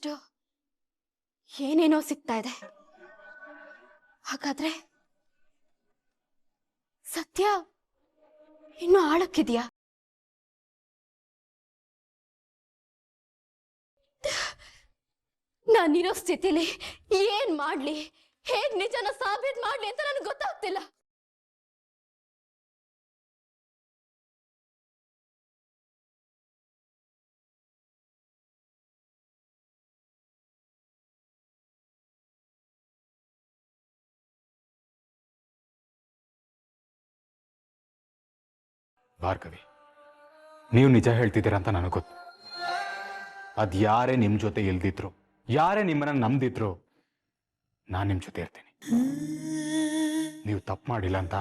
List ಏನೇನೋ ಸಿಗ್ತಾ ಇದೆ. ಹಾಗಾದ್ರೆ ಸತ್ಯ ಇನ್ನು ಆಳಕ್ಕಿದ್ಯಾ? ನಾನಿರೋ ಸ್ಥಿತಿಲಿ ಏನ್ ಮಾಡ್ಲಿ, ಹೇಗ್ ನಿಜನ ಸಾಬೀತ್ ಮಾಡ್ಲಿ ಅಂತ ನನಗೆ ಗೊತ್ತಾಗ್ತಿಲ್ಲ. ಭಾರ್ಗವಿ, ನೀವು ನಿಜ ಹೇಳ್ತಿದ್ದೀರ ಅಂತ ನನಗೆ ಗೊತ್ತು. ಅದ್ಯಾರೇ ನಿಮ್ಮ ಜೊತೆ ಇಲ್ದಿದ್ರು, ಯಾರೇ ನಿಮ್ಮನ್ನ ನಂಬ್ದಿದ್ರು, ನಾನು ನಿಮ್ಮ ಜೊತೆ ಇರ್ತೀನಿ. ನೀವು ತಪ್ಪು ಮಾಡಿಲ್ಲ ಅಂತ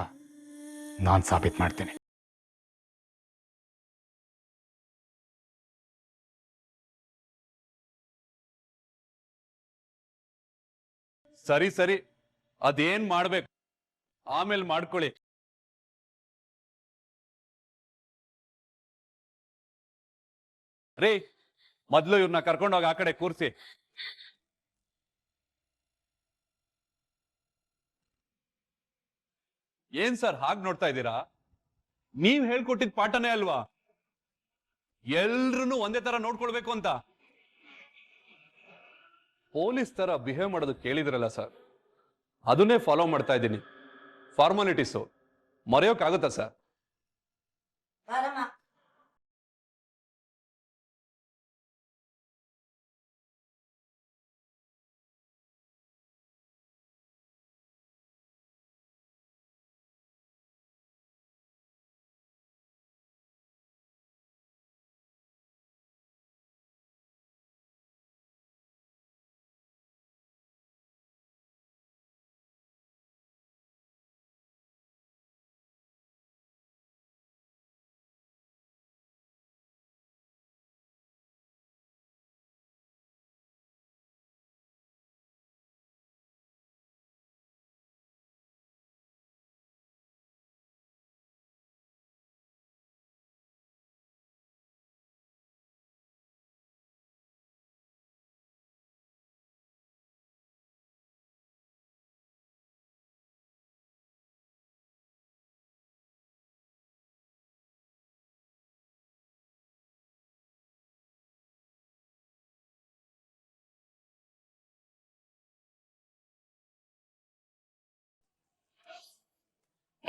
ನಾನು ಸಾಬೀತು ಮಾಡ್ತೀನಿ. ಸರಿ ಸರಿ, ಅದೇನ್ ಮಾಡ್ಬೇಕು ಆಮೇಲೆ ಮಾಡ್ಕೊಳ್ಳಿ. ರೀ, ಮೊದ್ಲು ಇವ್ರನ್ನ ಕರ್ಕೊಂಡೋಗಿ ಆ ಕಡೆ ಕೂರ್ಸಿ. ಏನ್ ಸರ್ ಹಾಗ್ ನೋಡ್ತಾ ಇದ್ದೀರಾ? ನೀವ್ ಹೇಳ್ಕೊಟ್ಟಿದ್ ಪಾಠನೇ ಅಲ್ವಾ ಎಲ್ರು ಒಂದೇ ತರ ನೋಡ್ಕೊಳ್ಬೇಕು ಅಂತ. ಪೊಲೀಸ್ ತರ ಬಿಹೇವ್ ಮಾಡೋದು ಕೇಳಿದ್ರಲ್ಲ ಸರ್, ಅದನ್ನೇ ಫಾಲೋ ಮಾಡ್ತಾ ಇದ್ದೀನಿ. ಫಾರ್ಮಾಲಿಟೀಸು ಮರೆಯೋಕ್ಕಾಗುತ್ತಾ ಸರ್?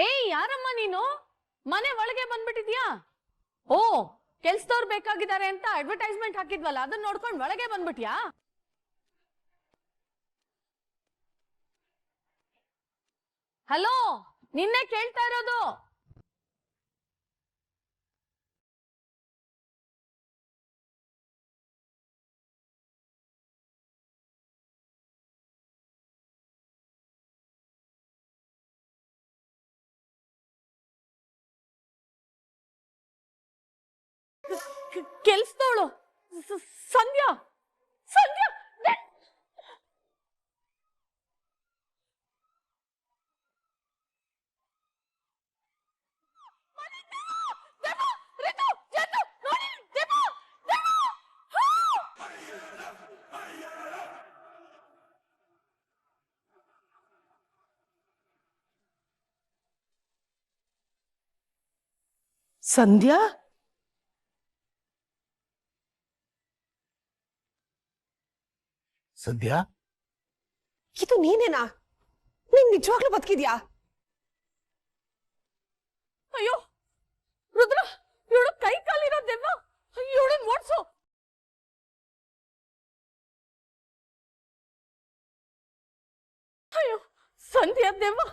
ಏಯ್, ಯಾರಮ್ಮ ನೀನು? ಮನೆ ಒಳಗೆ ಬಂದ್ಬಿಟ್ಟಿದ್ಯಾ? ಓ, ಕೆಲ್ಸದವ್ರು ಬೇಕಾಗಿದ್ದಾರೆ ಅಂತ ಅಡ್ವರ್ಟೈಸ್ಮೆಂಟ್ ಹಾಕಿದ್ವಲ್ಲ, ಅದನ್ನ ನೋಡ್ಕೊಂಡು ಒಳಗೆ ಬಂದ್ಬಿಟ್ಯಾ? ಹಲೋ, ನಿನ್ನೆ ಕೇಳ್ತಾ ಇರೋದು. ಕೆಲ್ಸದವಳು ಸಂಧ್ಯಾ. ಸಂಧ್ಯಾ, ಸಂಧ್ಯಾ, ಸಂಧ್ಯಾ, ಇದು ನೀನೇನಾ? ನೀನ್ ನಿಜವಾಗ್ಲೂ ಬದುಕಿದ್ಯಾ? ಅಯ್ಯೋ ರುದ್ರ, ಇವಳು ಕೈ ಕಾಲಿರೋ ದೆವ್ವ, ಇವಳನ್ನ ಓಡ್ಸು. ಅಯ್ಯೋ ಸಂಧ್ಯಾ ದೆವ್ವ,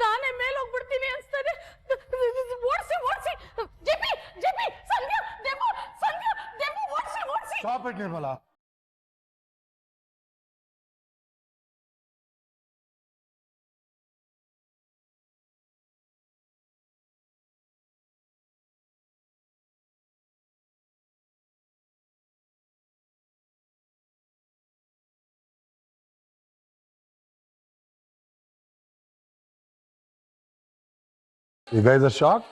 ನಾನೇ ಮೇಲೆ ಹೋಗ್ಬಿಡ್ತೀನಿ ಅನ್ಸ್ತಾರೆ. ಓಡಿಸಿ ಓಡಿಸಿ, ಜೆಪಿ ಜೆಪಿ, ಸಂಧ್ಯಾ ದೆವ್ವ, ಸಂಧ್ಯಾ ದೆವ್ವ, ಓಡಿಸಿ ಓಡಿಸಿ. Stop it Nirmala. You guys are shocked?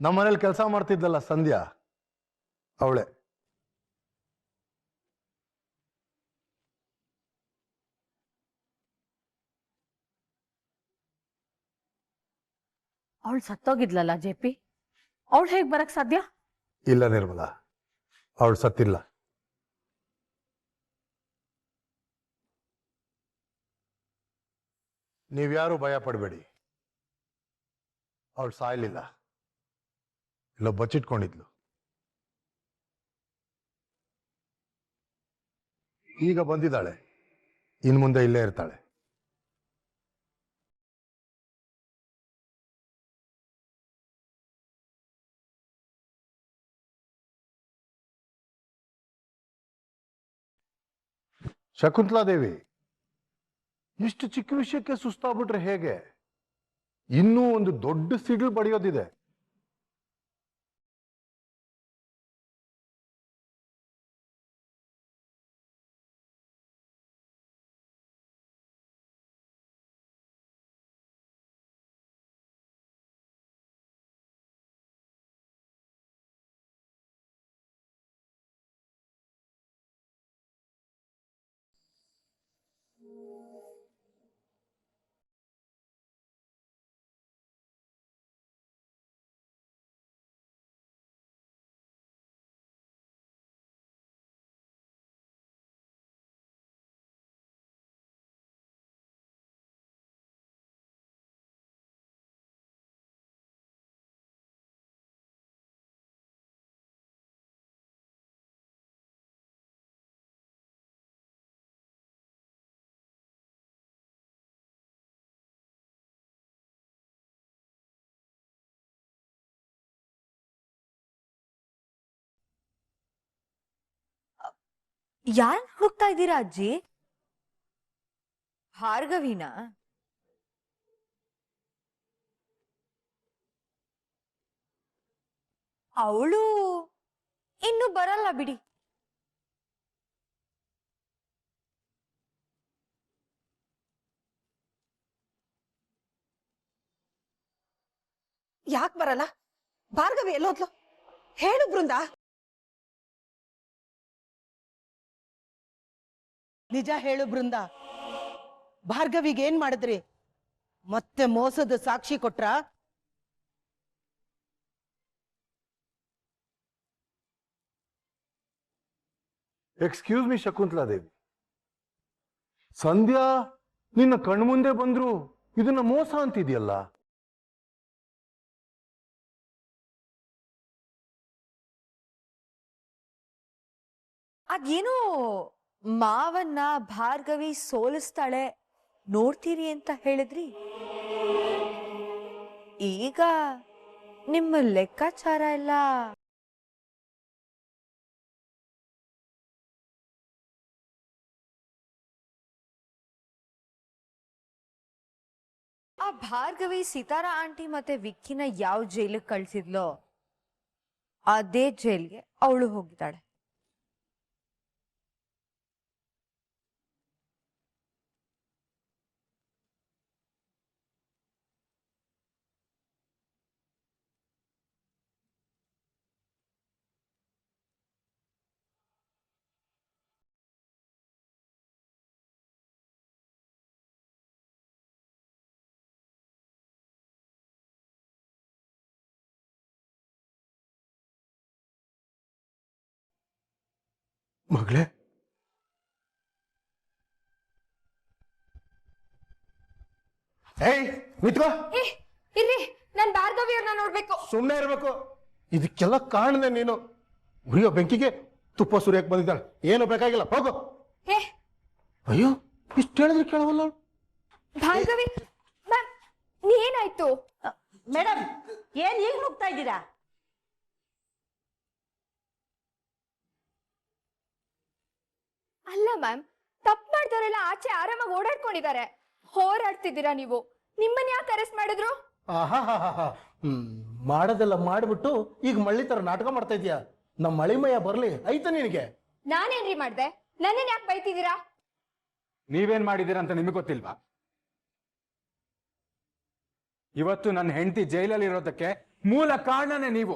ನಮ್ಮ ಮನೇಲಿ ಕೆಲಸ ಮಾಡ್ತಿದ್ದಲ್ಲ ಸಂಧ್ಯಾ, ಅವಳೆ. ಅವಳು ಸತ್ತೋಗಿದ್ಲಲ್ಲ ಜೆಪಿ, ಅವಳು ಹೇಗ್ ಬರಕ್ ಸಾಧ್ಯ? ಇಲ್ಲ ನಿರ್ಮಲಾ, ಅವಳು ಸತ್ತಿಲ್ಲ. ನೀವ್ಯಾರು ಭಯ ಪಡಬೇಡಿ, ಅವಳು ಸಾಯ್ಲಿಲ್ಲ, ಇಲ್ಲೋ ಬಚ್ಚಿಟ್ಕೊಂಡಿದ್ಲು. ಈಗ ಬಂದಿದ್ದಾಳೆ, ಇನ್ ಮುಂದೆ ಇಲ್ಲೇ ಇರ್ತಾಳೆ. ಶಕುಂತಲಾದೇವಿ, ಇಷ್ಟು ಚಿಕ್ಕ ವಿಷಯಕ್ಕೆ ಸುಸ್ತಾಗ್ಬಿಟ್ರೆ ಹೇಗೆ? ಇನ್ನೂ ಒಂದು ದೊಡ್ಡ ಸಿಡಿಲು ಬಡಿಯೋದಿದೆ. ಯಾರನ್ನ ಹುಡುಕ್ತಾ ಇದ್ದೀರಾ ಅಜ್ಜಿ? ಭಾರ್ಗವಿನ? ಅವಳು ಇನ್ನು ಬರಲ್ಲ ಬಿಡಿ. ಯಾಕೆ ಬರಲ್ಲ? ಭಾರ್ಗವಿ ಎಲ್ಲೋದ್ಲು ಹೇಳು ಬೃಂದ. ನಿಜ ಹೇಳು ಬೃಂದ, ಭಾರ್ಗವಿಗೆ ಏನ್ ಮಾಡಿದ್ರಿ? ಮತ್ತೆ ಮೋಸದ ಸಾಕ್ಷಿ ಕೊಟ್ರ? ಎಕ್ಸ್ಕ್ಯೂಸ್ ಮೀ ಶಕುಂತಲಾದೇವಿ, ಸಂಧ್ಯಾ ನಿನ್ನ ಕಣ್ಮುಂದೆ ಬಂದ್ರು ಇದನ್ನ ಮೋಸ ಅಂತಿದ್ಯಲ್ಲ? ಅದೇನೋ ಮಾವನ್ನ ಭಾರ್ಗವಿ ಸೋಲಿಸ್ತಾಳೆ ನೋಡ್ತೀರಿ ಅಂತ ಹೇಳಿದ್ರಿ. ಈಗ ನಿಮ್ಮ ಲೆಕ್ಕಾಚಾರ ಎಲ್ಲ ಆ ಭಾರ್ಗವಿ ಸಿತಾರಾ ಆಂಟಿ ಮತ್ತೆ ವಿಕ್ಕಿನ ಯಾವ ಜೈಲಿಗೆ ಕಳ್ಸಿದ್ಲೋ ಅದೇ ಜೈಲ್ಗೆ ಅವಳು ಹೋಗಿದ್ದಾಳೆ. ಮಗಳೇ, ಏಯ್ ನಿತ್ಕೋ. ಇರ್ರಿ, ನಾನ್ ಭಾರ್ಗವಿ ಅವ್ರನ್ನ ನೋಡ್ಬೇಕು. ಸುಮ್ಮನೆ ಇರ್ಬೇಕು. ಇದಕ್ಕೆಲ್ಲ ಕಾರಣನೆ ನೀನು. ಉರಿಯೋ ಬೆಂಕಿಗೆ ತುಪ್ಪ ಸುರಿಯಕ್ ಬಂದಿದ್ದಾಳೆ. ಏನು ಬೇಕಾಗಿಲ್ಲ, ಹೋಗು. ಅಯ್ಯೋ, ಇಷ್ಟು ಹೇಳಿದ್ರೆ ಕೇಳವಲ್ಲ. ಭಾರ್ಗವಿ ಮ್ಯಾಮ್, ಏನಾಯ್ತು? ಮೇಡಮ್, ಏನ್ ಈಗ ಹೋಗ್ತಾ ಇದ್ದೀರಾ? ಅಲ್ಲ ಮ್ಯಾಮ್, ತಪ್ಪು ಮಾಡಿದವರೆಲ್ಲ ಆಚೆ ಆರಾಮಾಗಿ ಓಡಾಡ್ಕೊಂಡಿದ್ದಾರೆ. ಹೋರಾಡ್ತಿದ್ದೀರಾ ನೀವು? ನಿಮ್ಮನ್ನ ಯಾಕೆ ಅರೆಸ್ಟ್ ಮಾಡಿದ್ರು? ಮಾಡೋದೆಲ್ಲ ಮಾಡ್ಬಿಟ್ಟು ಈಗ ಮಳ್ಳಿ ತರ ನಾಟಕ ಮಾಡ್ತಾ ಇದೀಯಾ? ನಮ್ಮ ಮಳಿಮಯ ಬರ್ಲಿ ಆಯ್ತಾ ನಿನಗೆ? ನಾನೇನ್ರಿ ಮಾಡ್ದೆ? ನನ್ನನ್ ಯಾಕೆ ಬೈತಿದ್ದೀರಾ? ನೀವೇನ್ ಮಾಡಿದ್ದೀರಾ ಅಂತ ನಿಮಗೆ ಗೊತ್ತಿಲ್ವಾ? ಇವತ್ತು ನನ್ನ ಹೆಂಡತಿ ಜೈಲಲ್ಲಿ ಇರೋದಕ್ಕೆ ಮೂಲ ಕಾರಣನೇ ನೀವು.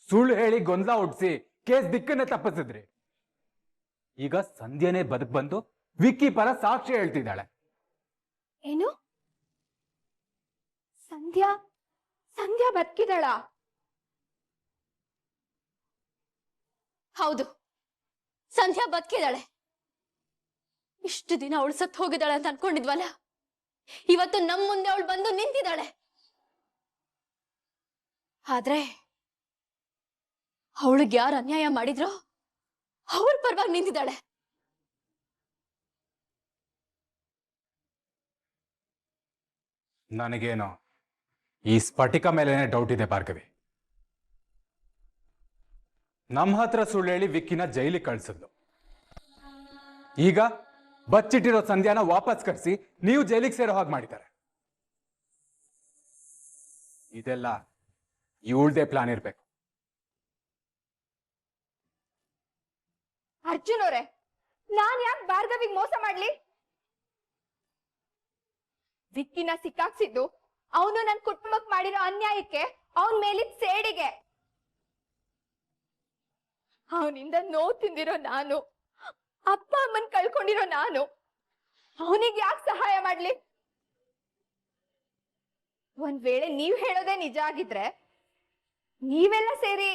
ಸುಳ್ಳು ಹೇಳಿ ಗೊಂದಲ ಹುಟ್ಟಿಸಿ ಕೇಸ್ ದಿಕ್ಕನ್ನೇ ತಪ್ಪಿಸಿದ್ರಿ. ಈಗ ಸಂಧ್ಯನೇ ಬದುಕ್ ಬಂದು ವಿಕ್ಕಿ ಪರ ಸಾಕ್ಷಿ ಹೇಳ್ತಿದ್ದಾಳೆ. ಏನು? ಸಂಧ್ಯಾ ಸಂಧ್ಯಾ ಬದುಕಿದಳ? ಹೌದು, ಸಂಧ್ಯಾ ಬದುಕಿದಾಳೆ. ಇಷ್ಟು ದಿನ ಅವಳು ಸತ್ತು ಹೋಗಿದ್ದಾಳೆ ಅಂತ ಅನ್ಕೊಂಡಿದ್ವಲ್ಲ, ಇವತ್ತು ನಮ್ ಮುಂದೆ ಅವಳು ಬಂದು ನಿಂತಿದ್ದಾಳೆ. ಆದ್ರೆ ಅವಳಿಗೆ ಯಾರು ಅನ್ಯಾಯ ಮಾಡಿದ್ರೋ ಅವಳ ಪರವಾಗಿ ನಿಂತಿದ್ದಾಳೆ. ನನಗೇನೋ ಈ ಸ್ಫಟಿಕ ಮೇಲೇನೆ ಡೌಟ್ ಇದೆ ಭಾರ್ಗವಿ. ನಮ್ಮ ಹತ್ರ ಸುಳ್ಳು ಹೇಳಿ ವಿಕ್ಕಿನ ಜೈಲಿಗೆ ಕಳ್ಸಿದ್ಲು. ಈಗ ಬಚ್ಚಿಟ್ಟಿರೋ ಸಂಧ್ಯಾನ ವಾಪಸ್ ಕರೆಸಿ ನೀವು ಜೈಲಿಗೆ ಸೇರೋ ಹಾಗೆ ಮಾಡಿದ್ದಾರೆ. ಇದೆಲ್ಲ ಇವಳ್ದೇ ಪ್ಲಾನ್ ಇರ್ಬೇಕು. ಅರ್ಜುನ್ ಅವರೇ, ನಾನ್ ಯಾಕೆ ಭಾರ್ಗವಿಗ್ ಮೋಸ ಮಾಡ್ಲಿ? ವಿಕ್ಕಿನ ಸಿಕ್ಕಾಕ್ಸಿದ್ದು ಅವನು ನನ್ ಕುಟುಂಬಕ್ ಮಾಡಿರೋ ಅನ್ಯಾಯಕ್ಕೆ, ಅವನ್ ಮೇಲಿದ್ ಸೇಡಿಗೆ. ಅವನಿಂದ ನೋವು ತಿಂದಿರೋ ನಾನು, ಅಪ್ಪ ಅಮ್ಮನ್ ಕಳ್ಕೊಂಡಿರೋ ನಾನು, ಅವನಿಗೆ ಯಾಕೆ ಸಹಾಯ ಮಾಡ್ಲಿ? ಒಂದ್ ವೇಳೆ ನೀವ್ ಹೇಳೋದೇ ನಿಜ ಆಗಿದ್ರೆ, ನೀವೆಲ್ಲ ಸೇರಿ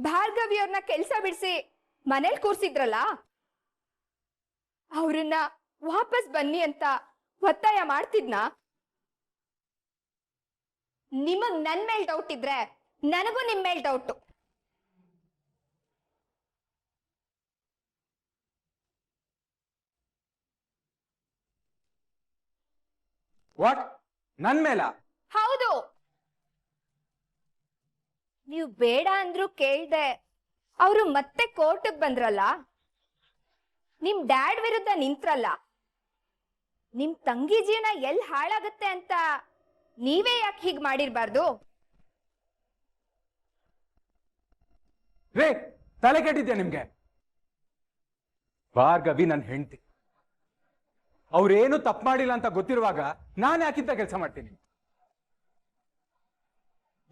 ಭಾರ್ಗವಿಯವ್ರನ್ನ ಕೆಲ್ಸ ಬಿಡಿಸಿ ಮನೇಲಿ ಕೂರ್ಸಿದ್ರಲ್ಲ, ಅವ್ರನ್ನ ವಾಪಸ್ ಬನ್ನಿ ಅಂತ ಒತ್ತಾಯ ಮಾಡ್ತಿದ್ನಾ? ನಿಮಗ್ ನನ್ ಮೇಲ್ ಡೌಟ್ ಇದ್ರೆ ನನಗೂ ನಿಮ್ ಮೇಲ್ ಡೌಟು. ವಾಟ್? ನನ್ ಮೇಲ? ಹೌದು. ನೀವು ಬೇಡ ಅಂದ್ರು ಕೇಳ್ದೆ ಅವರು ಮತ್ತೆ ಕೋರ್ಟ್ಗೆ ಬಂದ್ರಲ್ಲ, ನಿಮ್ ಡ್ಯಾಡ್ ವಿರುದ್ಧ ನಿಂತ್ರಲ್ಲ, ನಿಮ್ ತಂಗಿ ಜೀವನ ಎಲ್ಲಿ ಹಾಳಾಗತ್ತೆ ಅಂತ ನೀವೇ ಯಾಕೆ ಹೀಗ್ ಮಾಡಿರ್ಬಾರ್ದು? ರೇ, ತಲೆ ಕೆಟ್ಟಿದ್ಯಾ ನಿಮ್ಗೆ? ಭಾರ್ಗವಿ ನನ್ನ ಹೆಂಡತಿ. ಅವ್ರೇನು ತಪ್ಪು ಮಾಡಿಲ್ಲ ಅಂತ ಗೊತ್ತಿರುವಾಗ ನಾನು ಯಾಕಿಂತ ಕೆಲಸ ಮಾಡ್ತೀನಿ?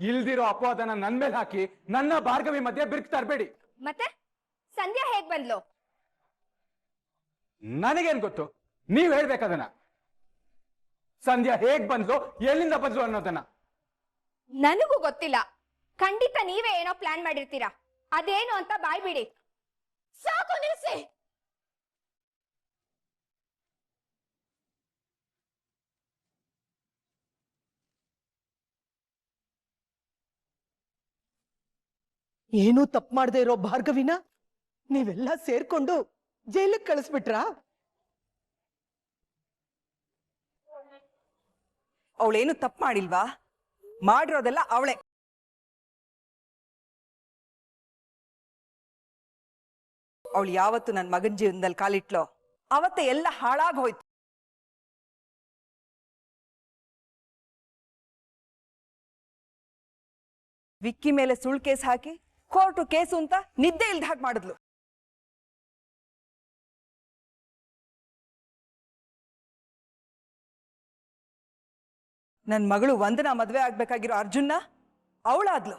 ಇಲ್ದಿರೋ ಅಪವಾದನ ನನ್ ಮೇಲೆ ಹಾಕಿ ನನ್ನ ಭಾರ್ಗವಿ ಮಧ್ಯೆ ಬಿರ್ಕ್ ತರಬೇಡಿ. ಮತ್ತೆ ಸಂಧ್ಯಾ ಹೇಗ್ ಬಂದ್ಲು? ನನಗೇನ್ ಗೊತ್ತು? ನೀವ್ ಹೇಳ್ಬೇಕದನ್ನ. ಸಂಧ್ಯಾ ಹೇಗ್ ಬಂದ್ಲು, ಎಲ್ಲಿಂದ ಬಂದ್ಲು ಅನ್ನೋದನ್ನ. ನನಗೂ ಗೊತ್ತಿಲ್ಲ. ಖಂಡಿತ ನೀವೇ ಏನೋ ಪ್ಲಾನ್ ಮಾಡಿರ್ತೀರಾ. ಅದೇನು ಅಂತ ಬಾಯ್ ಬಿಡಿ. ಸಾಕು, ನಿಲ್ಸಿ. ಏನೂ ತಪ್ಪು ಮಾಡದೆ ಇರೋ ಭಾರ್ಗವಿನ ನೀವೆಲ್ಲ ಸೇರ್ಕೊಂಡು ಜೈಲಿಗೆ ಕಳಿಸ್ಬಿಟ್ರಾ? ಅವಳೇನು ತಪ್ಪು ಮಾಡಿಲ್ವಾ? ಮಾಡಿರೋದೆಲ್ಲ ಅವಳೆ. ಅವಳು ಯಾವತ್ತು ನನ್ನ ಮಗನ ಜೀವನದಲ್ಲಿ ಕಾಲಿಟ್ಲೋ ಅವತ್ತೆ ಎಲ್ಲ ಹಾಳಾಗ್ ಹೋಯ್ತು. ವಿಕ್ಕಿ ಮೇಲೆ ಸುಳ್ಳು ಕೇಸ್ ಹಾಕಿ ಕೋರ್ಟು ಕೇಸು ಅಂತ ನಿದ್ದೆ ಇಲ್ದ ಹಾಗೆ ಮಾಡಿದ್ಲು. ನನ್ನ ಮಗಳು ವಂದನಾ ಮದುವೆ ಆಗ್ಬೇಕಾಗಿರೋ ಅರ್ಜುನ್ನ ಅವಳಾದ್ಲು.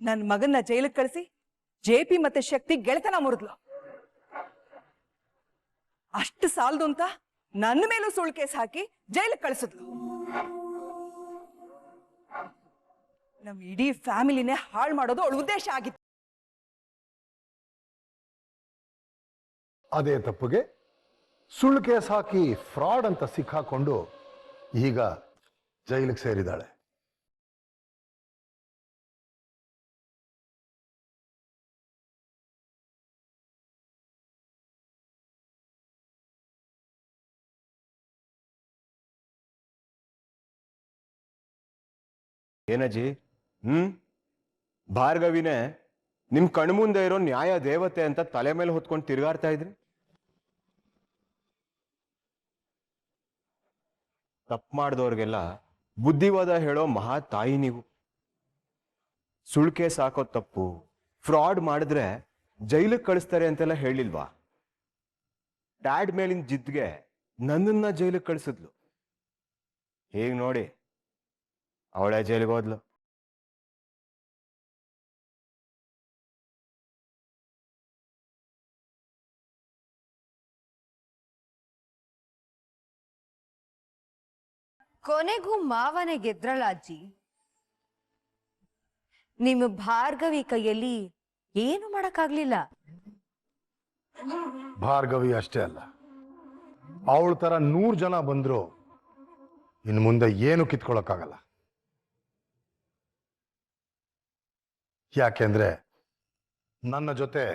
ನನ್ನ ಮಗನ್ನ ಜೈಲಿಗೆ ಕಳಿಸಿ ಜೆಪಿ ಮತ್ತೆ ಶಕ್ತಿ ಗೆಳೆತನ ಮುರಿದ್ಲು. ಅಷ್ಟು ಸಾಲದು ಅಂತ ನನ್ನ ಮೇಲೂ ಸುಳ್ಳು ಕೇಸ್ ಹಾಕಿ ಜೈಲಿಗೆ ಕಳಿಸಿದ್ಲು. ನಮ್ ಇಡೀ ಫ್ಯಾಮಿಲಿನೇ ಹಾಳು ಮಾಡೋದು ಅವಳ ಉದ್ದೇಶ ಆಗಿತ್ತು. ಅದೇ ತಪ್ಪಿಗೆ ಸುಳ್ಳು ಕೇಸ್ ಹಾಕಿ ಫ್ರಾಡ್ ಅಂತ ಸಿಕ್ಕಾಕೊಂಡು ಈಗ ಜೈಲಿಗೆ ಸೇರಿದ್ದಾಳೆ. ಏನಜ್ಜಿ? ಭಾರ್ಗವಿನೇ ನಿಮ್ ಕಣ್ಮುಂದೆ ಇರೋ ನ್ಯಾಯ ದೇವತೆ ಅಂತ ತಲೆ ಮೇಲೆ ಹೊತ್ಕೊಂಡು ತಿರುಗಾಡ್ತಾ ಇದ್ರಿ. ತಪ್ಪು ಮಾಡಿದವ್ರಿಗೆಲ್ಲ ಬುದ್ಧಿವಾದ ಹೇಳೋ ಮಹಾ ತಾಯಿ ನೀವು. ಸುಳ್ಳು ಕೇಸ್ ಹಾಕೋ ತಪ್ಪು, ಫ್ರಾಡ್ ಮಾಡಿದ್ರೆ ಜೈಲಿಗೆ ಕಳಿಸ್ತಾರೆ ಅಂತೆಲ್ಲ ಹೇಳಿಲ್ವಾ? ಡ್ಯಾಡ್ ಮೇಲಿನ ಜಿದ್ಗೆ ನನ್ನನ್ನ ಜೈಲಿಗೆ ಕಳಿಸಿದ್ಲು. ಹೀಗ್ ನೋಡಿ ಅವಳೇ ಜೈಲಿಗೆ ಹೋದ್ಲು. ಕೊನೆಗೂ ಮಾವನೆ ಗೆದ್ರಲ್ಲ ಅಜ್ಜಿ. ನಿಮ್ಮ ಭಾರ್ಗವಿ ಕೈಯಲ್ಲಿ ಏನು ಮಾಡಕ್ಕಾಗ್ಲಿಲ್ಲ. ಭಾರ್ಗವಿ ಅಷ್ಟೇ ಅಲ್ಲ, ಅವಳ ತರ 100 ಜನ ಬಂದ್ರು ಇನ್ನು ಮುಂದೆ ಏನು ಕಿತ್ಕೊಳಕ್ಕಾಗಲ್ಲ. ಯಾಕೆಂದ್ರೆ ನನ್ನ ಜೊತೆ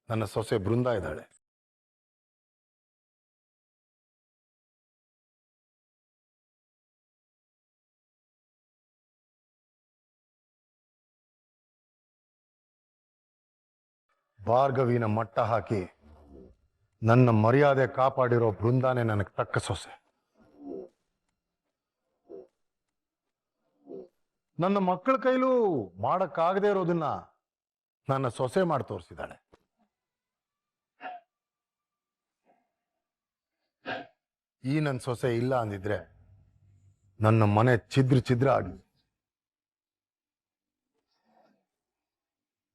ನನ್ನ ಸೊಸೆ ಬೃಂದ ಇದ್ದಾಳೆ. ಭಾರ್ಗವಿನ ಮಟ್ಟ ಹಾಕಿ ನನ್ನ ಮರ್ಯಾದೆ ಕಾಪಾಡಿರೋ ಬೃಂದಾನೆ ನನಗೆ ತಕ್ಕ ಸೊಸೆ. ನನ್ನ ಮಕ್ಕಳ ಕೈಲೂ ಮಾಡಕ್ಕಾಗದೇ ಇರೋದನ್ನ ನನ್ನ ಸೊಸೆ ಮಾಡಿ ತೋರಿಸಿದಾಳೆ. ಈ ನನ್ನ ಸೊಸೆ ಇಲ್ಲ ಅಂದಿದ್ರೆ ನನ್ನ ಮನೆ ಛಿದ್ರ ಆಗಿ.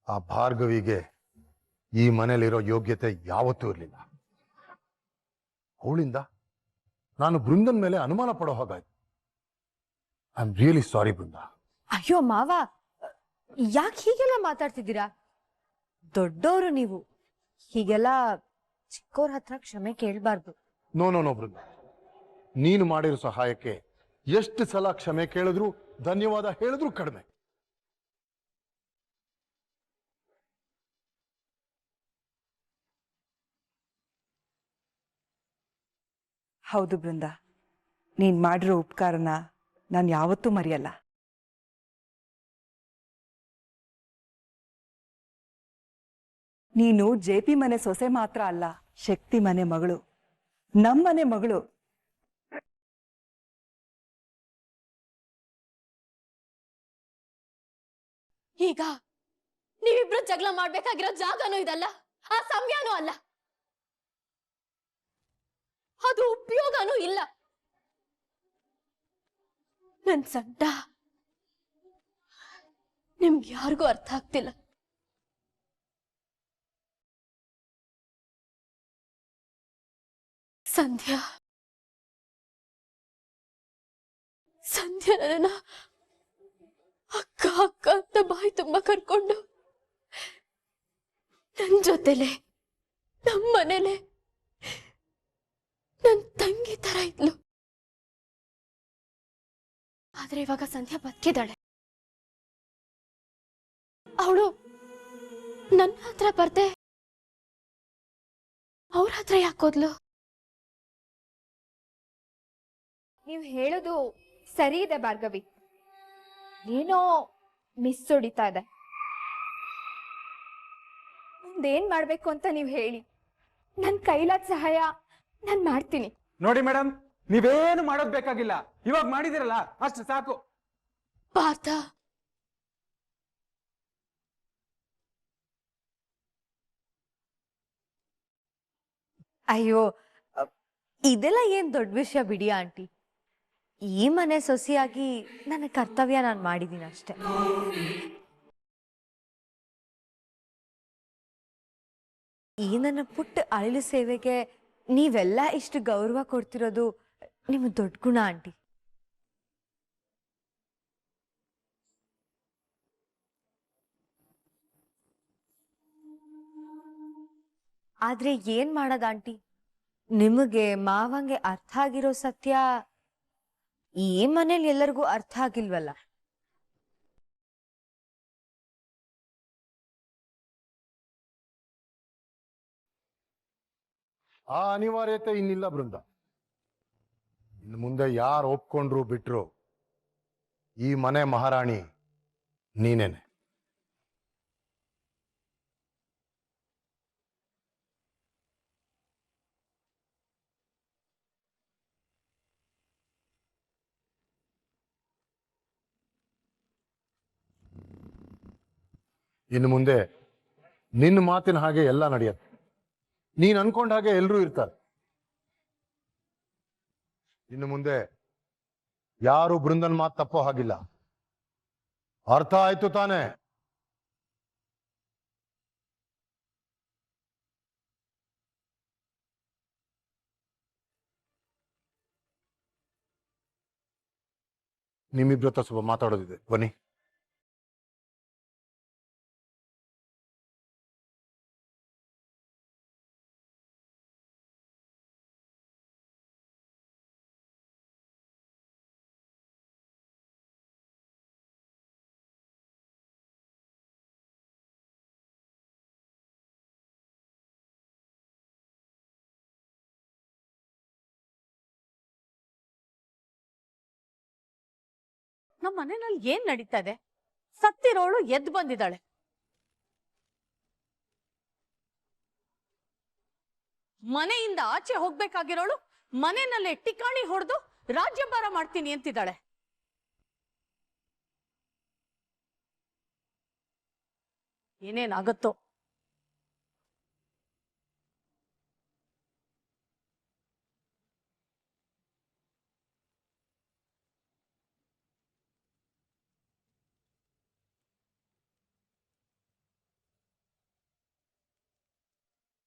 ಆ ಭಾರ್ಗವಿಗೆ ಈ ಮನೇಲಿರೋ ಯೋಗ್ಯತೆ ಯಾವತ್ತೂ ಇರಲಿಲ್ಲ. ಅವಳಿಂದ ನಾನು ಬೃಂದನ್ ಮೇಲೆ ಅನುಮಾನ ಪಡೋ ಹಾಗಾಯ್ತು. I am really sorry Brinda. ಅಯ್ಯೋ ಮಾವ, ಯಾಕೆ ಹೀಗೆಲ್ಲ ಮಾತಾಡ್ತಿದ್ದೀರಾ? ದೊಡ್ಡವರು ನೀವು, ಹೀಗೆಲ್ಲ ಚಿಕ್ಕವ್ರ ಹತ್ರ ಕ್ಷಮೆ ಕೇಳಬಾರ್ದು. ನೋ ನೋ ನೋ ಬೃಂದ, ನೀನು ಮಾಡಿರೋ ಸಹಾಯಕ್ಕೆ ಎಷ್ಟು ಸಲ ಕ್ಷಮೆ ಕೇಳಿದ್ರು ಧನ್ಯವಾದ ಹೇಳಿದ್ರು ಕಡಿಮೆ. ಹೌದು ಬೃಂದ, ನೀನ್ ಮಾಡಿರೋ ಉಪಕಾರನ ನಾನು ಯಾವತ್ತೂ ಮರೆಯಲ್ಲ. ನೀನು JP ಮನೆ ಸೊಸೆ ಮಾತ್ರ ಅಲ್ಲ, ಶಕ್ತಿ ಮನೆ ಮಗಳು, ನಮ್ಮನೆ ಮಗಳು. ಈಗ ನೀವಿಬ್ರು ಜಗಳ ಮಾಡ್ಬೇಕಾಗಿರೋ ಜಾಗನೂ ಇದಲ್ಲ, ಆ ಸಮಯನೂ ಅಲ್ಲ, ಅದು ಉಪಯೋಗನೂ ಇಲ್ಲ. ನನ್ ಸಡ್ಡ ನಿಮ್ಗೆ ಯಾರಿಗೂ ಅರ್ಥ ಆಗ್ತಿಲ್ಲ. ಸಂಧ್ಯಾ ನನ್ನ ಅಕ್ಕ ಅಕ್ಕ ಅಂತ ಬಾಯಿ ತುಂಬಾ ಕರ್ಕೊಂಡು ನನ್ ಜೊತೆಲೆ ನಮ್ಮ ಮನೇಲೆ ನನ್ ತಂಗಿ ತರ ಇದ್ಲು. ಆದ್ರೆ ಇವಾಗ ಸಂಧ್ಯಾ ಬದುಕಿದಾಳೆ. ಅವಳು ನನ್ನ ಹತ್ರ ಬರ್ದೆ ಅವ್ರ ಹತ್ರ ಯಾಕೋದ್ಲು? ನೀವು ಹೇಳೋದು ಸರಿ ಇದೆ ಭಾರ್ಗವಿ, ಏನೋ ಮಿಸ್ ಹೊಡಿತಾ ಇದೆ. ಮುಂದೇನ್ ಮಾಡ್ಬೇಕು ಅಂತ ನೀವು ಹೇಳಿ, ನನ್ ಕೈಲಾದ ಸಹಾಯ ನಾನ್ ಮಾಡ್ತೀನಿ. ನೋಡಿ ಮೇಡಮ್, ನೀವೇನು ಮಾಡೋದ್ ಬೇಕಾಗಿಲ್ಲ, ಇವಾಗ ಮಾಡಿದಿರಲ್ಲ ಅಷ್ಟು ಸಾಕು. ಪಾರ್ಥ, ಅಯ್ಯೋ, ಇದೆಲ್ಲ ಏನ್ ದೊಡ್ಡ ವಿಷಯ ಬಿಡಿ ಆಂಟಿ. ಈ ಮನೆ ಸೊಸೆಯಾಗಿ ನನ್ನ ಕರ್ತವ್ಯ ನಾನು ಮಾಡಿದ್ದೀನಿ ಅಷ್ಟೆ. ಈ ನನ್ನ ಪುಟ್ಟ ಅಳಿಲು ಸೇವೆಗೆ ನೀವೆಲ್ಲ ಇಷ್ಟು ಗೌರವ ಕೊಡ್ತಿರೋದು ನಿಮ್ಮ ದೊಡ್ಡ ಗುಣ ಆಂಟಿ. ಆದ್ರೆ ಏನ್ ಮಾಡೋದ ಆಂಟಿ, ನಿಮಗೆ ಮಾವಂಗೆ ಅರ್ಥ ಆಗಿರೋ ಸತ್ಯ ಈ ಮನೇಲಿ ಎಲ್ಲರಿಗೂ ಅರ್ಥ ಆಗಿಲ್ವಲ್ಲ. ಆ ಅನಿವಾರ್ಯತೆ ಇನ್ನಿಲ್ಲ ಬೃಂದ. ಇನ್ನು ಮುಂದೆ ಯಾರು ಒಪ್ಕೊಂಡ್ರು ಬಿಟ್ರು ಈ ಮನೆ ಮಹಾರಾಣಿ ನೀನೇನೆ. ಇನ್ನು ಮುಂದೆ ನಿನ್ನ ಮಾತಿನ ಹಾಗೆ ಎಲ್ಲ ನಡೆಯುತ್ತೆ. ನೀನ್ ಅನ್ಕೊಂಡ ಹಾಗೆ ಎಲ್ರೂ ಇರ್ತಾರೆ. ಇನ್ನು ಮುಂದೆ ಯಾರು ಬೃಂದನ್ ಮಾತು ತಪ್ಪೋ ಹಾಗಿಲ್ಲ. ಅರ್ಥ ಆಯ್ತು ತಾನೆ? ನಿಮ್ಮಿಬ್ರ ಹತ್ರ ಸ್ವಲ್ಪ ಮಾತಾಡೋದಿದೆ, ಬನ್ನಿ. ನಮ್ಮ ಮನೆಯಲ್ಲಿ ಏನ್ ನಡೀತಾ ಇದೆ? ಸತ್ತಿರೋಳು ಎದ್ದು ಬಂದಿದ್ದಾಳೆ. ಮನೆಯಿಂದ ಆಚೆ ಹೋಗ್ಬೇಕಾಗಿರೋಳು ಮನೆಯಲ್ಲೇ ಟಿಕಾಣಿ ಹೊಡೆದು ರಾಜ್ಯಭಾರ ಮಾಡ್ತೀನಿ ಅಂತಿದ್ದಾಳೆ. ಏನೇನಾಗುತ್ತೋ